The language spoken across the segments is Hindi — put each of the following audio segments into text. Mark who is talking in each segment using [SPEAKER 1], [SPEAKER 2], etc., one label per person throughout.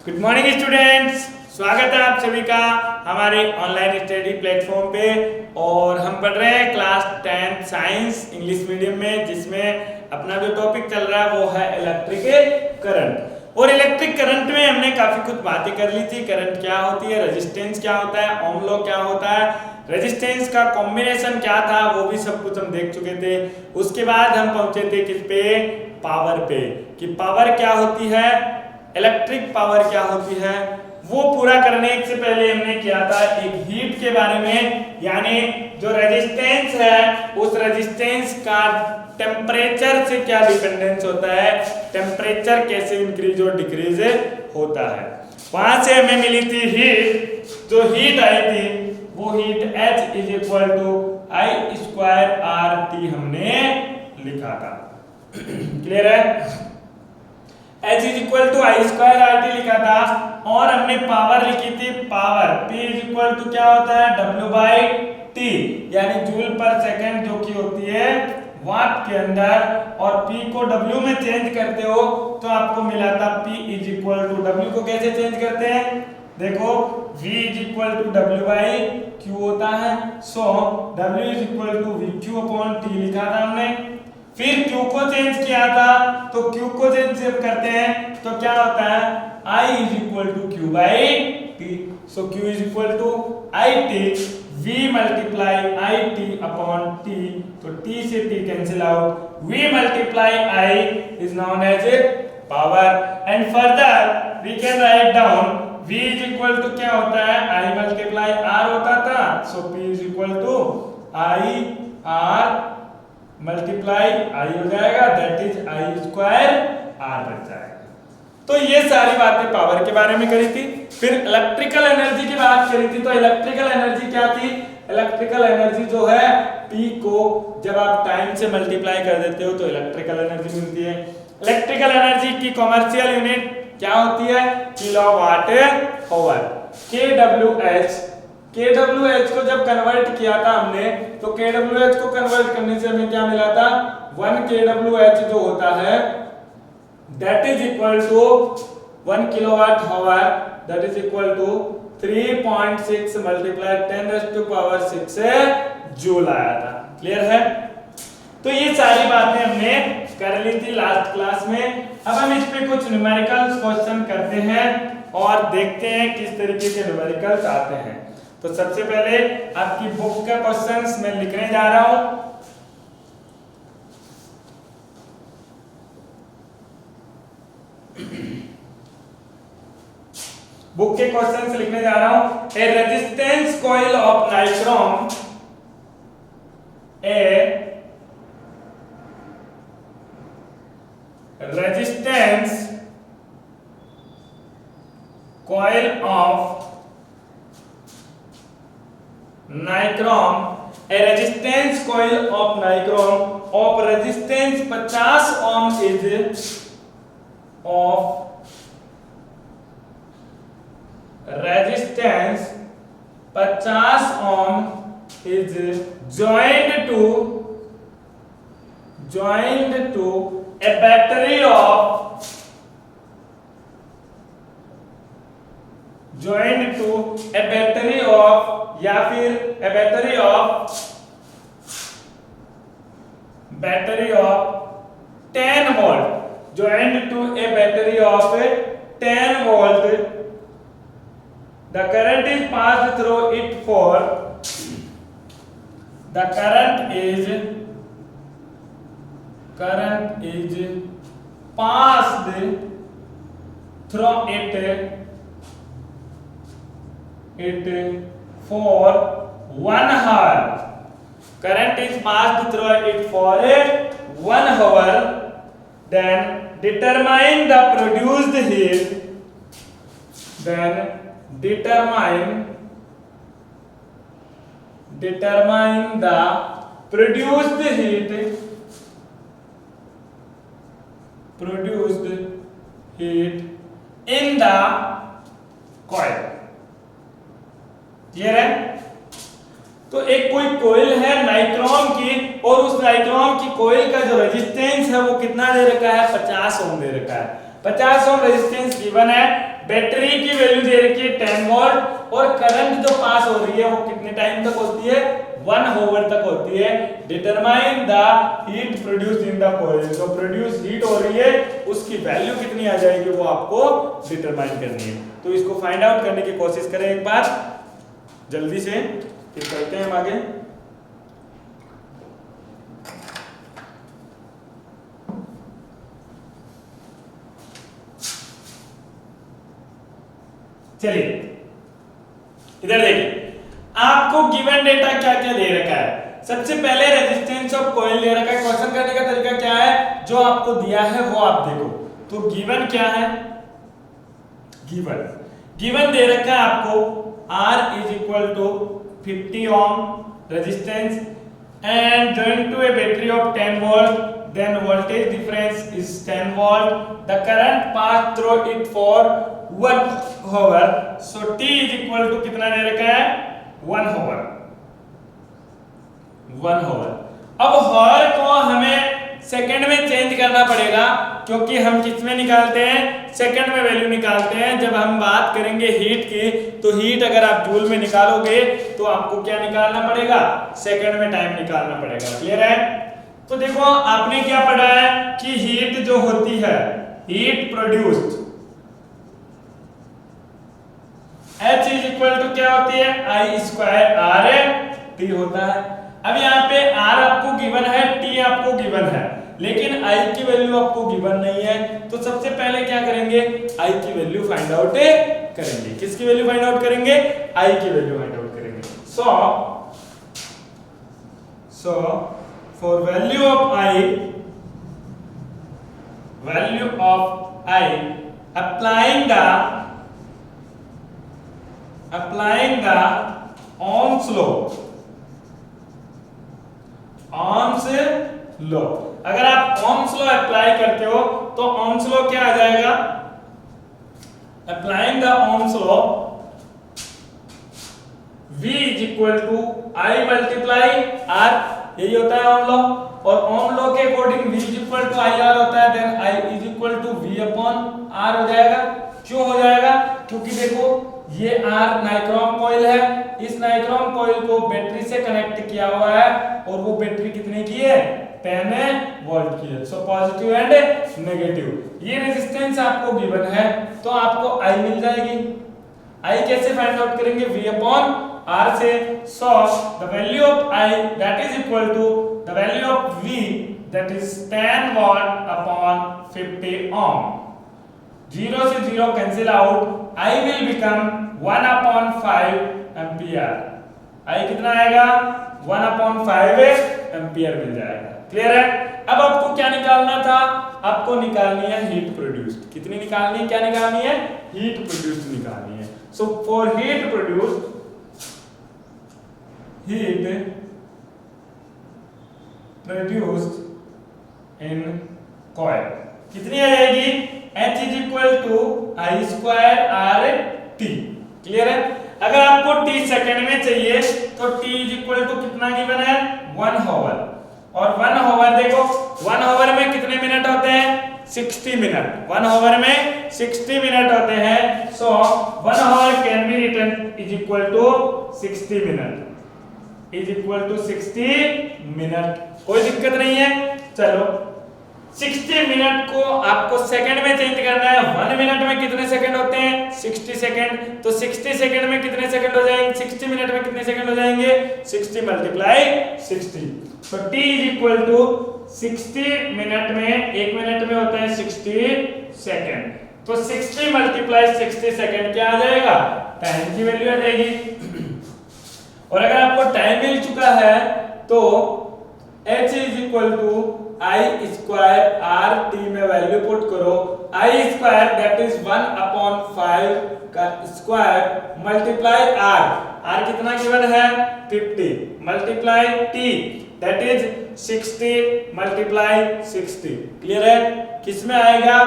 [SPEAKER 1] गुड मॉर्निंग स्टूडेंट्स, स्वागत है आप सभी का हमारे ऑनलाइन स्टडी प्लेटफॉर्म पे। और हम पढ़ रहे हैं क्लास 10 साइंस इंग्लिश मीडियम में, जिसमें अपना जो टॉपिक चल रहा है वो है इलेक्ट्रिक करंट। और इलेक्ट्रिक करंट में हमने काफी कुछ बातें कर ली थी। करंट क्या होती है, रेजिस्टेंस क्या होता है, ओम लॉ क्या होता है, रेजिस्टेंस का कॉम्बिनेशन क्या था, वो भी सब कुछ हम देख चुके थे। उसके बाद हम पहुंचे थे किस पे, पावर पे, कि पावर क्या होती है, इलेक्ट्रिक पावर क्या होती है। वो पूरा करने से पहले हमने किया था एक हीट के बारे में, यानी जो रेजिस्टेंस है उस रेजिस्टेंस का टेम्परेचर से क्या डिपेंडेंस होता है, टेम्परेचर कैसे इंक्रीज और डिक्रीज होता है। वहां से हमें मिली थी हीट, जो हीट आई थी वो heat H is equal to I square RT हमने लिखा था। क्लियर है, H is equal to I square RT लिखा था। और हमने पावर लिखी थी, power P is equal to क्या होता है, W बाई T, यानी जूल पर सेकंड, जो की होती है वाट के अंदर। और P को W में चेंज करते हो तो आपको मिला था P is equal to, W को कैसे चेंज करते हैं, देखो V is equal to W by Q होता है। So W is equal to VQ upon T लिखा था हमने। फिर Q को चेंज किया था, तो Q को चेंज जब करते हैं तो क्या होता है, I is equal to Q by T। So Q is equal to IT, V multiply IT upon T, तो T से T cancel out, V multiply I is known as a power. And further we can write down V is equal to क्या होता है, I मल्टीप्लाई R होता था। So P is equal to I R multiply I हो जाएगा, that is I square R बच जाएगा। तो ये सारी बातें पावर के बारे में करी थी। फिर इलेक्ट्रिकल एनर्जी की बात करी थी। तो इलेक्ट्रिकल एनर्जी क्या थी, इलेक्ट्रिकल एनर्जी जो है P को जब आप टाइम से मल्टीप्लाई कर देते हो तो इलेक्ट्रिकल एनर्जी मिलती है। इलेक्ट्रिकल एनर्जी की कॉमर्शियल यूनिट क्या होती है, किलोवाट आवर। kWh को जब कन्वर्ट किया था हमने, तो kWh को कन्वर्ट करने से हमें क्या मिला था, 1 kWh जो होता है that is equal to 1 kilowatt hour, that is equal to 3.6 multiplied 10 raised to power 6 joule आया था। क्लियर है, तो ये सारी बातें हमने कर ली थी लास्ट क्लास में। अब हम इस पे कुछ न्यूमेरिकल क्वेश्चन करते हैं और देखते हैं किस तरीके के न्यूमेरिकल्स आते हैं। तो सबसे पहले आपकी बुक का क्वेश्चंस मैं लिखने जा रहा हूं। बुक के क्वेश्चंस लिखने जा रहा हूं। A resistance coil of nichrome, a resistance coil of nichrome, a resistance coil of nichrome of resistance 50 ohm is of resistance 50 ohm is joined to a battery of या फिर a battery of 10 volt, joined to a battery of 10 volt. The current is passed through it for, the current is passed through it for 1 hour. Current is passed through it for 1 hour. Then determine the produced heat. Determine the produced heat in the coil। Clear है, तो एक कोई कोयल है नाइक्रोम की, और उस नाइक्रोम की कोयल का जो रेजिस्टेंस है वो कितना दे रखा है, 50 ओम दे रखा है। 50 ओम रेजिस्टेंस गिवन है। बैटरी की वैल्यू दे रखी है 10 वोल्ट और करंट जो पास हो रही है वो कितने टाइम तक होती है 1 आवर तक होती है। Determine the heat produced in the coil, जो प्रोड्यूस हीट हो रही है उसकी वैल्यू कितनी आ जाएगी वो आपको डिटरमाइन करनी है। तो इसको फाइंड आउट करने की कोशिश करें एक बार जल्दी से, फिर करते हैं हम आगे। चलिए इधर देखिए, आपको गिवन डेटा क्या क्या दे रखा है। सबसे पहले रेजिस्टेंस ऑफ कॉइल दे रखा है। क्वेश्चन करने का तरीका क्या है, जो आपको दिया है वो आप देखो। तो गिवन क्या है, गिवन दे रखा है आपको R is equal to 50 ohm resistance and joined to a battery of 10 volt, then voltage difference is 10 volt, the current passed through it for 1 hour, so T is equal to कितना दे रखा है 1 hour। अब हॉर को हमें सेकंड में चेंज करना पड़ेगा, क्योंकि हम किस में निकालते हैं, सेकंड में वैल्यू निकालते हैं। जब हम बात करेंगे हीट की, तो हीट अगर आप जूल में निकालोगे तो आपको क्या निकालना पड़ेगा, सेकंड में टाइम निकालना पड़ेगा। क्लियर है। तो देखो आपने क्या पढ़ा है कि हीट जो होती है, heat produced H is equal to क्या होती है, I स्क्वायर R T होता है। अब यहाँ पे R आपको गिवन है, T आपको गिवन है, लेकिन I की वैल्यू आपको गिवन नहीं है। तो सबसे पहले क्या करेंगे, I की वैल्यू फाइंड आउट करेंगे। किसकी वैल्यू फाइंड आउट करेंगे, I की वैल्यू फाइंड आउट करेंगे। So for value of I applying the Ohm's law। अगर आप Ohm's law अप्लाई करते हो तो Ohm's law क्या आ जाएगा, applying the Ohm's law V is equal to I multiply R, यही होता है Ohm law। और Ohm law के according V is equal to IR होता है, then I is equal to V upon R हो जाएगा। क्यों हो जाएगा, क्योंकि देखो ये R नाइक्रोम कॉइल है, इस नाइक्रोम कॉइल को बैटरी से कनेक्ट किया हुआ है और वो बैटरी कितने की है, 10 वोल्ट की है। So positive and negative. ये रेजिस्टेंस आपको गिवन है तो आपको I मिल जाएगी। I कैसे फाइंड आउट करेंगे, V अपॉन R से। So the value of I that is equal to the value of V that is 10 volt upon 50 ohm. 0 से 0 cancel out, I will become 1 upon 5 ampere. I कितना आएगा, 1 upon 5 एम्पियर मिल जाएगा। क्लियर है। अब आपको क्या निकालना था, आपको निकालनी है हीट प्रोड्यूस्ड। कितनी निकालनी है, क्या निकालनी है, हीट प्रोड्यूस्ड निकालनी है। So for heat produced in coil कितनी आ जाएगी, H is equal to I square R T। Clear है। अगर आपको T सेकंड में चाहिए तो T is equal to कितना गिवन है, 1 आवर। और 1 आवर देखो, 1 आवर में कितने मिनट होते हैं, 60 मिनट। 1 आवर में 60 मिनट होते हैं। So 1 hour can be written is equal to 60 minute, is equal to 60 minute. कोई दिक्कत नहीं है। चलो 60 मिनट को आपको सेकंड में चेंज करना है। 1 मिनट में कितने सेकंड होते हैं, 60 सेकंड। तो 60 सेकंड में कितने सेकंड हो जाएंगे, 60 मिनट में कितने सेकंड हो जाएंगे, 60 मल्टीप्लाई 60। तो t is equal to 60 minute में, 1 मिनट में होता है 60 सेकंड। तो 60 मल्टीप्लाई 60 सेकंड क्या आ जाएगा, टाइम की वैल्यू आ जाएगी। और अगर आपको टाइम मिल चुका है तो h is equal to I square R T में वैल्यू पुट करो। I square that is 1 upon 5 का स्क्वायर मल्टीप्लाई R। R कितना गिवन है, 50 multiply T that is 60 multiply 60। Clear है। किस में आएगा,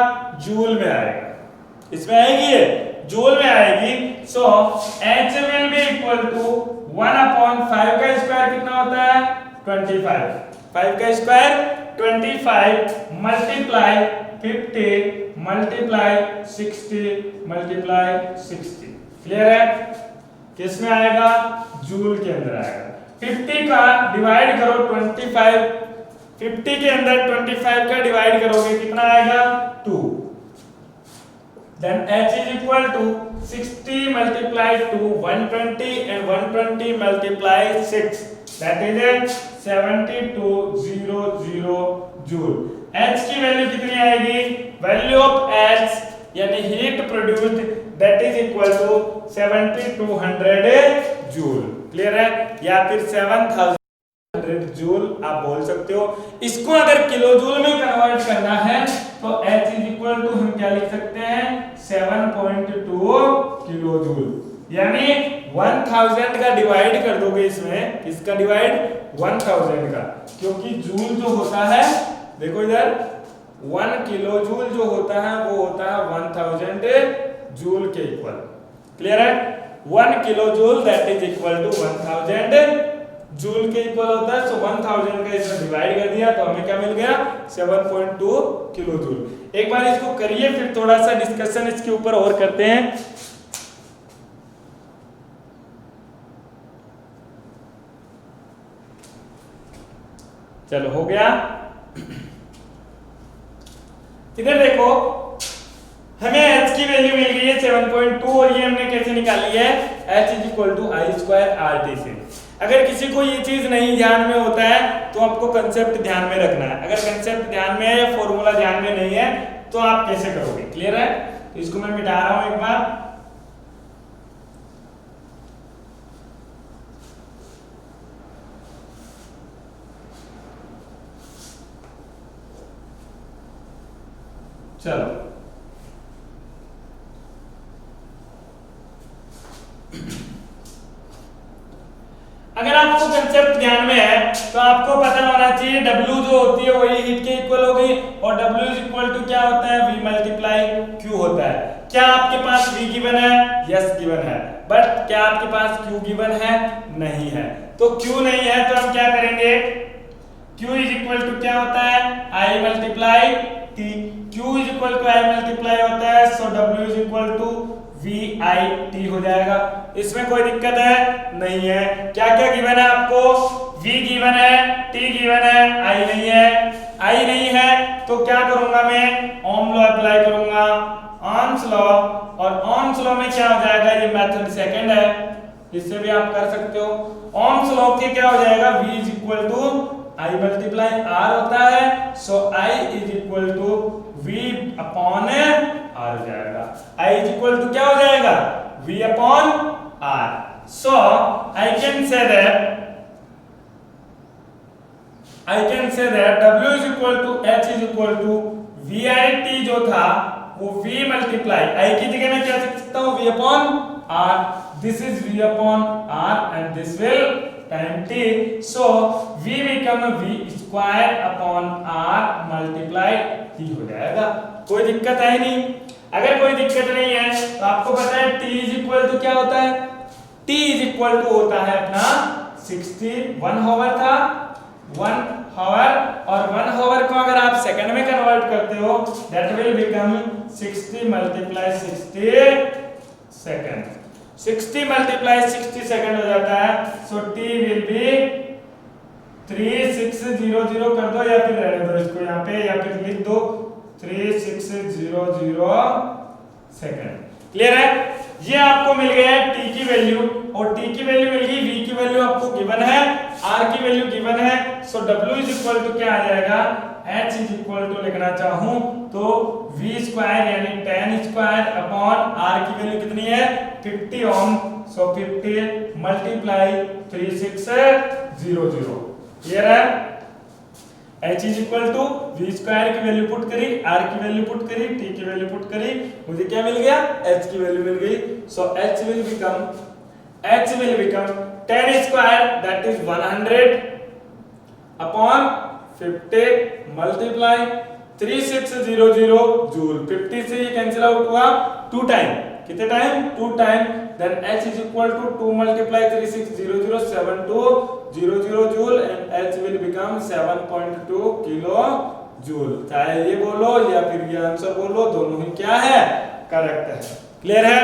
[SPEAKER 1] जूल में आएगा। इसमें आएगी, ये जूल में आएगी। So H will be equal to 1 upon 5 का स्क्वायर कितना होता है, 25। 5 का square 25 multiply 50 multiply 60 multiply 60। Clear है? किस में आएगा? जूल के अंदर आएगा। 50 का डिवाइड करो 25, 50 के अंदर 25 का डिवाइड करोगे कितना आएगा? 2। Then H is equal to 60 multiplied to 120 and 120 multiplied 6, that is 7200 joule. H की वैल्यू कितनी आएगी? वैल्यू ऑफ H यानी heat produced that is equal to 7200 joule. Clear है? या फिर 7000 जूल आप बोल सकते हो। इसको अगर किलो जूल में कन्वर्ट करना है तो H is equal to हम क्या लिख सकते हैं? 7.2 किलो जूल। यानी 1000 का डिवाइड कर दोगे इसमें, इसका डिवाइड 1000 का, क्योंकि जूल जो होता है देखो इधर 1 किलो जूल जो होता है वो होता है 1000 जूल के इक्वल। क्लियर है? 1 kilojoule that is equal to 1000 joule के इक्वल होता है। सो 1000 का इसमें डिवाइड कर दिया तो हमें क्या मिल गया? 7.2 किलो जूल। एक बार इसको करिए, फिर थोड़ा सा डिस्कशन इसके ऊपर और करते हैं। चलो हो गया। इधर देखो हमें H की वैल्यू मिल गई है 7.2 और ये हमने कैसे निकाली है? H is equal to I square R T से। अगर किसी को ये चीज नहीं ध्यान में होता है तो आपको कंसेप्ट ध्यान में रखना है। अगर कंसेप्ट ध्यान में है या फॉर्मूला ध्यान में नहीं है तो आप कैसे करोगे? क्लियर है? तो इसको मैं मिटा रहा हूं एक बार। चलो अगर आपको कंसेप्ट ध्यान में है तो आपको पता होना चाहिए W जो होती है वही हीट के इक्वल होगी और W इज इक्वल टू क्या होता है? V मल्टीप्लाई Q होता है। क्या आपके पास V गिवन है? यस गिवन है। बट क्या आपके पास Q गिवन है? नहीं है। तो Q नहीं है तो हम क्या करेंगे? Q इज इक्वल टू क्या होता है? I multiply T। Q is equal to I multiply होता है, so W is equal to VIT हो जाएगा। इसमें कोई दिक्कत है? नहीं है। क्या क्या गिवन है आपको? V गिवन है, T गिवन है, I नहीं है। I नहीं है तो क्या करूंगा मैं? ओम लॉ अप्लाई करूंगा, ओम्स लॉ। और ओम्स लॉ में क्या हो जाएगा? ये मेथड सेकंड है, इससे भी आप कर सकते हो। ओम्स लॉ के क्या हो जाएगा? V is equal to I multiply R होता है, so I is equal to V upon R हो जाएगा। I इज इक्वल टू क्या हो जाएगा? V upon R। So I can say that W is equal to H is equal to VIT जो था वो V मल्टीप्लाई I की जगह मैं क्या लिख सकता हूँ? V upon R। This is V upon R and this will time T, so V become V square upon R multiply T हो जाएगा। कोई दिक्कत है नहीं? अगर कोई दिक्कत नहीं है तो आपको पता है T इज इक्वल टू क्या होता है? T इज इक्वल टू होता है अपना 60। 1 हावर था, 1 हावर, और 1 हावर को अगर आप सेकंड में कन्वर्ट करते हो that will become 60 multiply 60 second. 60 multiply 60 second हो जाता है, सो T विल बी 3600 कर दो या फिर रहने दो इसको यहाँ पे, या फिर लिख दो 3600 सेकंड। क्लियर है? ये आपको मिल गया है T की वैल्यू, और T की वैल्यू मिल गई, V की वैल्यू आपको गिवन है, R की वैल्यू गिवन है, so W is equal to क्या आ जाएगा? H इज इक्वल टू लिखना चाहूं तो V स्क्वायर यानी 10 स्क्वायर अपॉन R की वैल्यू कितनी है? 50 ओम, सो 50 मल्टीप्लाई 3600। क्लियर है? H is equal to V square की वैल्यू पुट करी, R की वैल्यू पुट करी, T की वैल्यू पुट करी, मुझे क्या मिल गया? H की वैल्यू मिल गई। So H will become 10 square that is 100 upon 50 multiply 3600 joule. 50 से ये कैंसिल आउट हुआ 2 टाइम। कितने time? 2 time. Then H is equal to 2 multiply 3600 7200 joule and H will become 7.2 kilojoule. चाहे ये बोलो या फिर ये आंसर बोलो, दोनों ही क्या है, करेक्ट है। क्लियर है?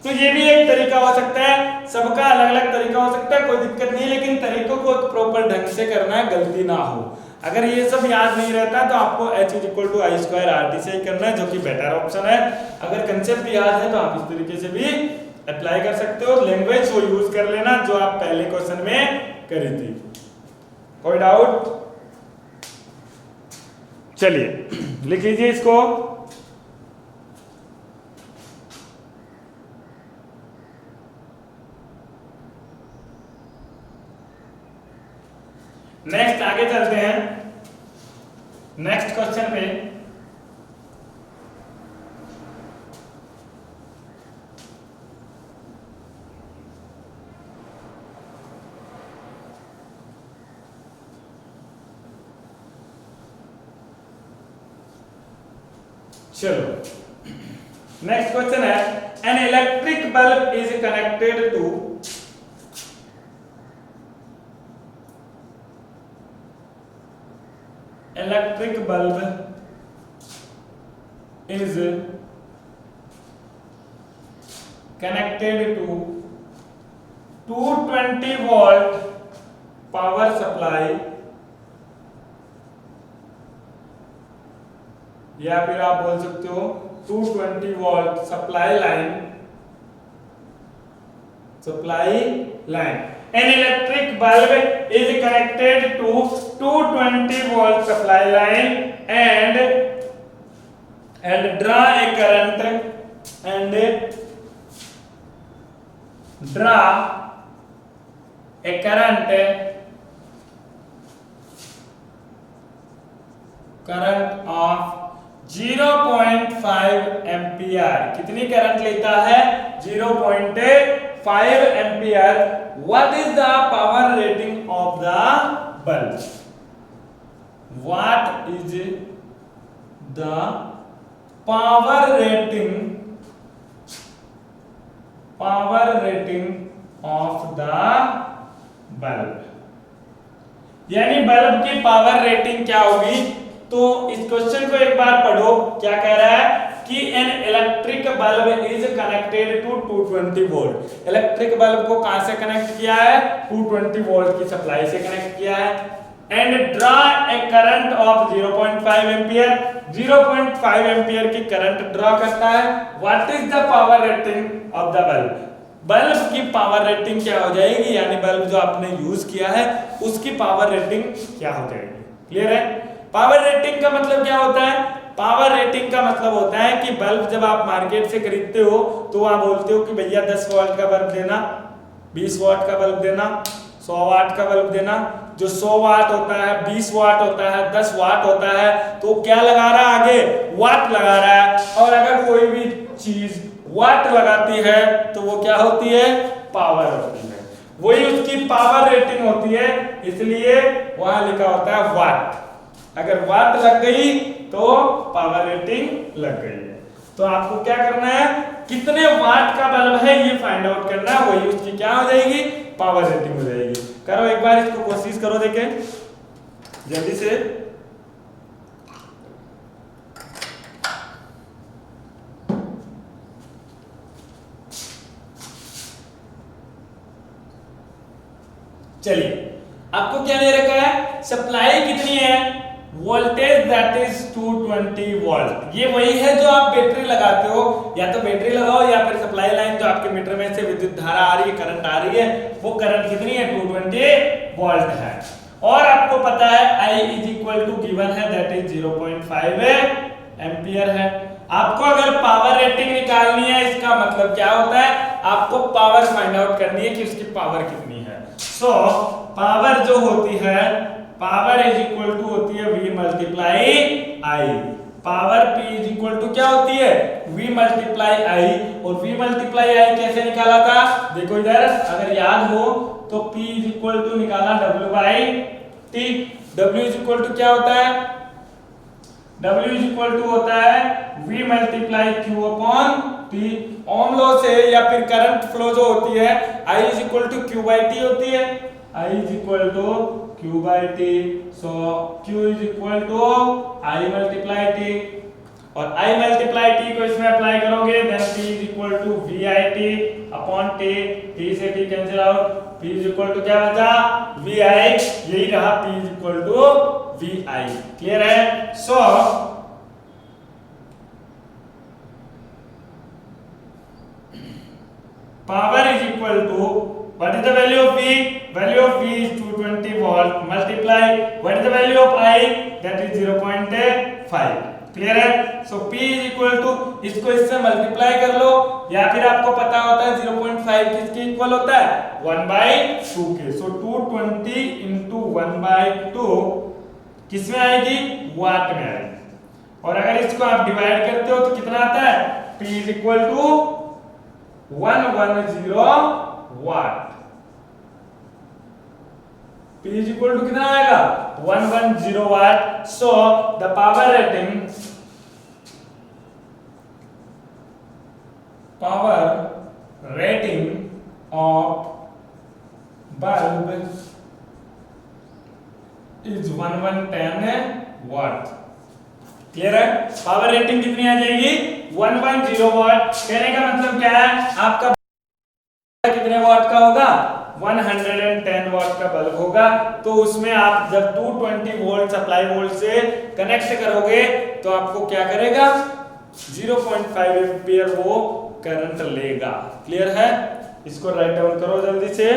[SPEAKER 1] तो ये भी एक तरीका हो सकता है, सबका अलग अलग तरीका हो सकता है, कोई दिक्कत नहीं है, लेकिन तरीकों को प्रॉपर ढंग से करना है, गलती ना हो। अगर ये सब याद नहीं रहता तो आपको h = I² से ही करना है, जो कि बेटर ऑप्शन है। अगर कंसेप्ट याद है तो आप इस तरीके से भी अप्लाई कर सकते हो। लैंग्वेज वो यूज कर लेना जो आप पहले क्वेश्चन में करी थी। कोई डाउट? चलिए लिख लीजिए इसको। नेक्स्ट आगे चलते हैं, नेक्स्ट क्वेश्चन पे। चलो नेक्स्ट क्वेश्चन है, an electric bulb is connected to electric bulb is connected to 220 volt power supply, या फिर आप बोल सकते हो 220 volt supply line. An electric bulb is connected to 220 volt supply line and draw a current of 0.5 ampere. कितनी करंट लेता है? 0.5 ampere. What is the power rating of the bulb? What is the power rating of the bulb? यानी बल्ब की पावर रेटिंग क्या होगी? तो इस क्वेश्चन को एक बार पढ़ो, क्या कह रहा है कि an electric bulb is connected to 220 volt. Electric bulb को कहां से कनेक्ट किया है? 220 वोल्ट की सप्लाई से कनेक्ट किया है। And draw a current of 0.5 ampere. 0.5 ampere की करंट ड्रा करता है। What is the power rating of the bulb? Bulb की पावर रेटिंग क्या हो जाएगी, यानी बल्ब जो आपने यूज किया है उसकी पावर रेटिंग क्या हो जाएगी? क्लियर है? पावर रेटिंग का मतलब क्या होता है? पावर रेटिंग का मतलब होता है कि बल्ब जब आप मार्केट से खरीदते हो तो वहां बोलते हो कि भैया 10 वॉट का बल्ब देना, 20 वॉट का बल्ब देना, 100 वाट का बल्ब देना। जो 100 वाट होता है, 20 वाट होता है, 10 वाट होता है, तो क्या लगा रहा है आगे? वाट लगा रहा है। और अगर कोई भी चीज वाट लगाती है तो वो क्या होती है? पावर होती है। वही उसकी पावर रेटिंग होती है, इसलिए वहां लिखा होता है वाट। अगर वाट लग गई तो पावर रेटिंग लग गई है। तो आपको क्या करना है? कितने वाट का बल्ब है ये फाइंड आउट करना है, वही उसकी क्या हो जाएगी? पावर रेटिंग हो जाएगी। करो एक बार इसको, कोशिश करो, देखें जल्दी से। चलिए आपको क्या दे रखा है? सप्लाई कितनी है? Voltage that is 220 volt. ये वही है जो आप बैटरी लगाते हो, या तो बैटरी लगाओ या फिर सप्लाई लाइन जो आपके मीटर में से विद्युत धारा आ रही है, करंट आ रही है, वो करंट कितनी है? 220 वोल्ट है। और आपको पता है I is equal to given है, दैट इज 0.5 एम्पियर है। आपको अगर पावर रेटिंग निकालनी है, इसका मतलब क्या होता है? आपको पावर फाइंड आउट करनी है कि उसकी पावर कितनी है। सो पावर जो होती है, पावर इज इक्वल टू होती है V multiply I। Power P is equal to क्या होती है? V multiply I। और V मल्टीप्लाई I कैसे निकाला था? देखो इधर, अगर याद हो तो P इज इक्वल टू निकाला W by T। W is equal to क्या होता है? W इज इक्वल टू होता है V multiply Q upon T। Ohm law से या फिर करंट फ्लो जो होती है I is equal to Q by T होती है। I is equal to Q by T. So Q is equal to I multiply T, और I multiply T को इसमें अप्लाई करोगे then P is equal to VIT upon T. T से T cancel out, P is equal to क्या बचा VI, यही रहा P is equal to VI. Clear है? So power is equal to, what is the value of V? Value of V is 220 volt, multiply what is the value of I? That is 0.5. Clear है? सो P is equal to, इसको इससे मल्टीप्लाई कर लो, या फिर आपको पता होता है 0.5 किसके इक्वल होता है 1/2 के. सो 220 into 1/2 किस में आएगी? वाट में आएगी. और अगर इसको आप डिवाइड करते हो तो कितना आता है? P is equal to 110 watt. P is equal to कितना आएगा? 110 watt. So the power rating of bulb is 1110 watt. Clear है? पावर रेटिंग कितनी आ जाएगी? 110 वाट. कहने का मतलब क्या है? आपका कितने वाट का होगा? 110 वाट का बल्ब होगा. तो उसमें आप जब 220 वोल्ट सप्लाई वोल्ट से कनेक्ट करोगे तो आपको क्या करेगा? 0.5 एम्पियर वो करंट लेगा. क्लियर है? इसको राइट डाउन करो जल्दी से.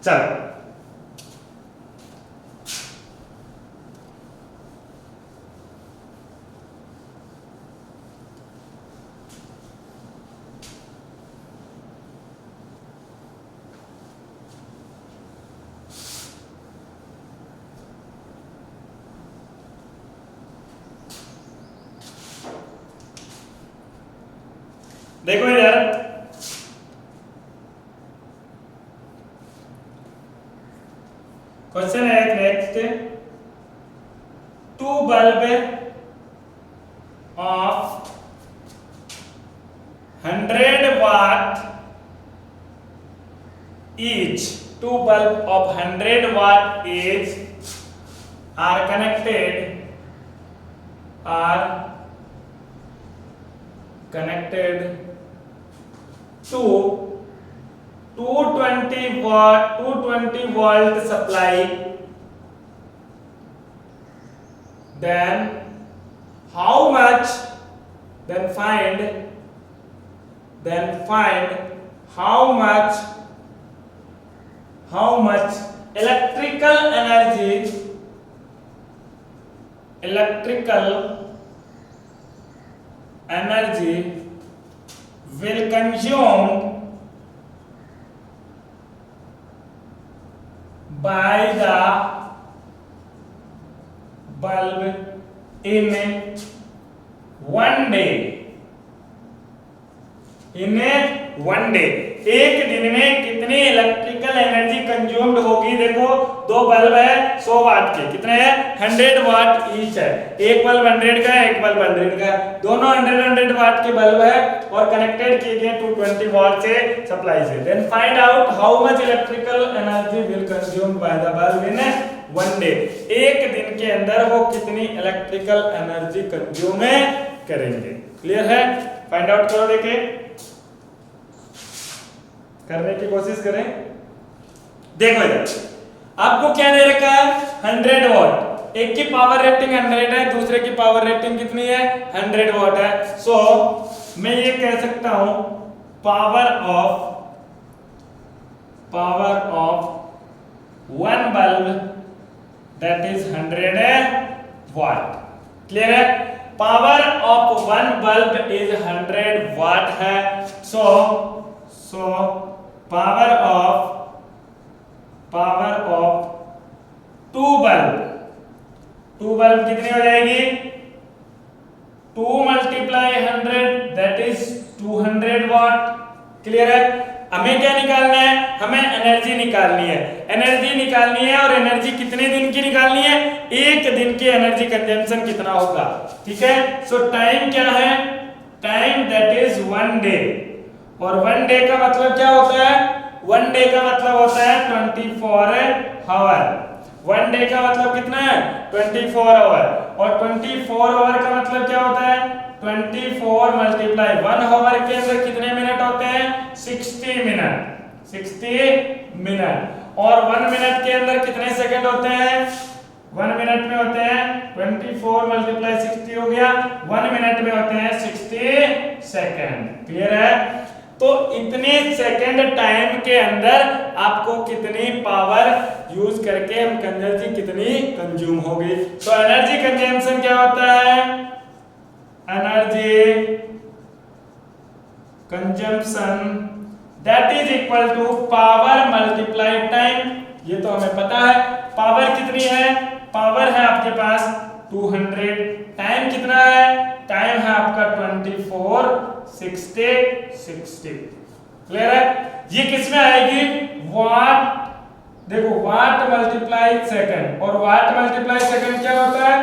[SPEAKER 1] चलो देखो इधर, क्वेश्चन है next. 2 bulb of 100 watt each, 2 bulb of 100 watt each are connected to 220 volt supply. Then how much? Then find how much electrical energy will consumed by the bulb in one day. एक दिन में कितनी इलेक्ट्रिकल एनर्जी कंज्यूम्ड होगी? देखो 2 बल्ब है 100 वाट के, कितने हैं? 100 वाट ईच है. एक बल्ब 100 का है, एक बल्ब 100 का है. दोनों 100 वाट के बल्ब है और कनेक्टेड किए गए 220 वाट से सप्लाई से. Then find out how much electrical energy will consumed by the bulb in one day. एक दिन के अंदर वो कितनी इलेक्ट्रिकल एनर्जी कंज्यूम करेंगे. क्लियर है? फाइंड आउट करो, देखे करने की कोशिश करें. देखो इधर आपको क्या दे रखा है? 100 वाट. एक की पावर रेटिंग 100 है, दूसरे की पावर रेटिंग कितनी है? 100 वाट है. सो मैं ये कह सकता हूं power of one bulb that is 100 watt. Clear है? Power of one bulb is 100 watt है. सो पावर ऑफ 2 बल्ब कितनी हो जाएगी? 2 multiply 100 that is 200 watt. Clear है? हमें क्या निकालना है? हमें एनर्जी निकालनी है. और एनर्जी कितने दिन की निकालनी है? एक दिन की एनर्जी कंजम्पशन कितना होगा. ठीक है? सो टाइम क्या है? Time that is 1 day. और 1 डे का मतलब क्या होता है? 1 डे का मतलब होता है 24 आवर। 1 डे का मतलब कितना है? 24 आवर। और 24 आवर का मतलब क्या होता है? 24 मल्टीप्लाई 1 आवर के अंदर कितने मिनट होते हैं? 60 मिनट। 60 मिनट। और 1 मिनट के अंदर कितने सेकंड होते हैं? 1 मिनट में होते हैं 24 मल्टीप्लाई 60 हो गया, 1 मिनट में होते हैं 60 सेकंड। क्लियर है? तो इतने सेकंड टाइम के अंदर आपको कितनी पावर यूज करके एनर्जी कितनी कंज्यूम होगी। तो एनर्जी कंजम्पशन क्या होता है? Energy consumption that is equal to power multiply time. ये तो हमें पता है। पावर कितनी है? पावर है आपके पास 200। टाइम कितना है? टाइम है आपका 24 60। क्लियर है? ये किस में आएगी? वाट। देखो वाट मल्टीप्लाई सेकंड, और वाट मल्टीप्लाई सेकंड क्या होता है?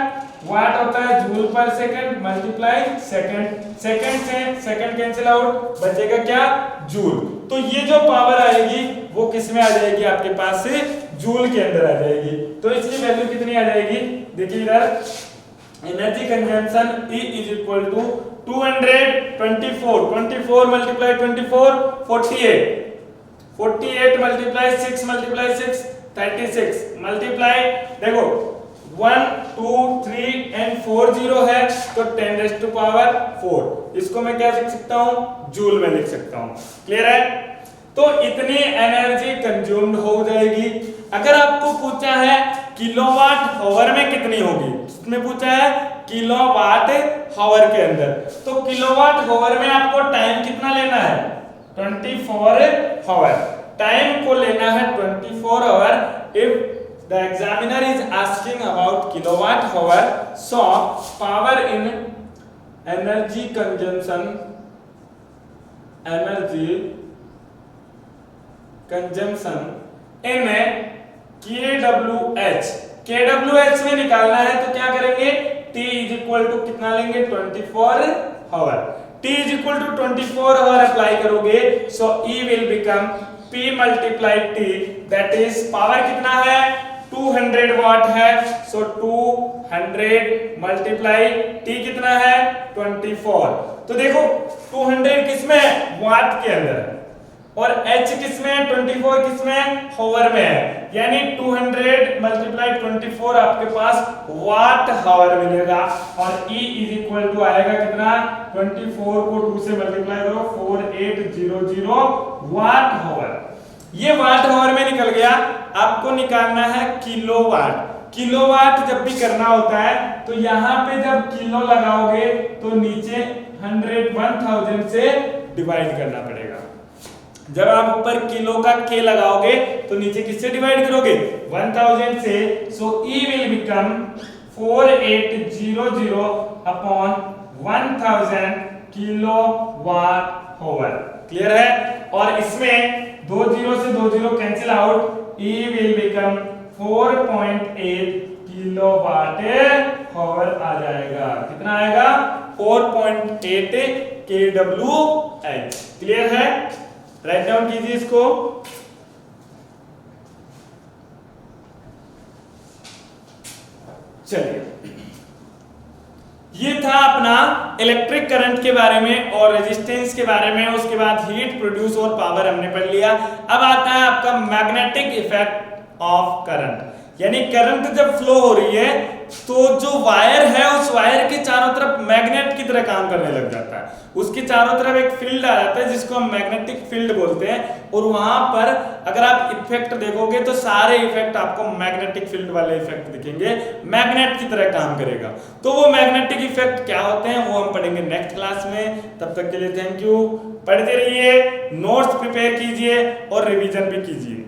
[SPEAKER 1] वाट होता है joule per second multiply second. Second से सेकंड कैंसिल आउट, बचेगा क्या? जूल। तो ये जो पावर आएगी वो किस में आ जाएगी? आपके पास से जूल के अंदर आ जाएगी। तो इसकी वैल्यू कितनी आ जाएगी? देखिए इधर energy consumption E is equal to 224 24 multiply 24 48 48 multiply 6 multiply 6 36 multiply देखो 1 2 3 एंड 4 जीरो है तो 10 रेज़ टू पावर 4। इसको मैं क्या लिख सकता हूं? जूल में लिख सकता हूं। क्लियर है? तो इतनी एनर्जी कंज्यूम्ड हो जाएगी। अगर आपको पूछा है किलोवाट आवर में कितनी होगी, इसमें पूछा है किलोवाट आवर के अंदर, तो किलोवाट आवर में आपको टाइम कितना लेना है? 24 आवर। टाइम को लेना है 24 hour. If the examiner is asking about kilowatt hour, so power in energy consumption in kWh में निकालना है तो क्या करेंगे? T इज इक्वल टू कितना लेंगे? 24 hour. T is equal to 24 hour apply करोगे, so E will become P multiply T, that is power कितना है? 200 वाट है, सो 200 मल्टीप्लाई T कितना है? 24। तो देखो 200 किसमें है? वाट के अंदर है, और H किसमें है? 24 किसमें है? आवर में है। यानी 200 मल्टीप्लाई 24 आपके पास वाट आवर मिलेगा, और E इज इक्वल टू आएगा कितना? 24 को 2 से मल्टीप्लाई करो 4800 वाट आवर। ये वाट आवर में निकल गया। आपको निकालना है किलोवाट। किलोवाट जब भी करना होता है तो यहां पे जब किलो लगाओगे तो नीचे 1000 से डिवाइड करना पड़ेगा। जब आप ऊपर किलो का के लगाओगे तो नीचे किससे डिवाइड करोगे? 1000 से। So E will become 4800 upon 1000 kilowatt hour. Clear है? और इसमें 2 जीरो से 2 zero cancel out, E will become 4.8 kilowatt hour आ जाएगा। कितना आएगा? 4.8 kWh। क्लियर है? राइट डाउन कीजिए इसको। चलिए, ये था अपना इलेक्ट्रिक करंट के बारे में और रेजिस्टेंस के बारे में। उसके बाद हीट प्रोड्यूस और पावर हमने पढ़ लिया। अब आता है आपका मैग्नेटिक इफेक्ट ऑफ करंट, यानी करंट जब फ्लो हो रही है तो जो वायर है उस वायर के चारों तरफ मैग्नेट की तरह काम करने लग जाता है। उसके चारों तरफ एक फील्ड आ जाता है जिसको हम मैग्नेटिक फील्ड बोलते हैं, और वहां पर अगर आप इफेक्ट देखोगे तो सारे इफेक्ट आपको मैग्नेटिक फील्ड वाले इफेक्ट दिखेंगे, मैग्नेट की तरह काम करेगा। तो वो मैग्नेटिक इफेक्ट क्या होते हैं वो हम पढ़ेंगे नेक्स्ट क्लास में। तब तक के लिए थैंक यू। पढ़ते रहिए, नोट्स प्रिपेयर कीजिए और रिवीजन भी कीजिए।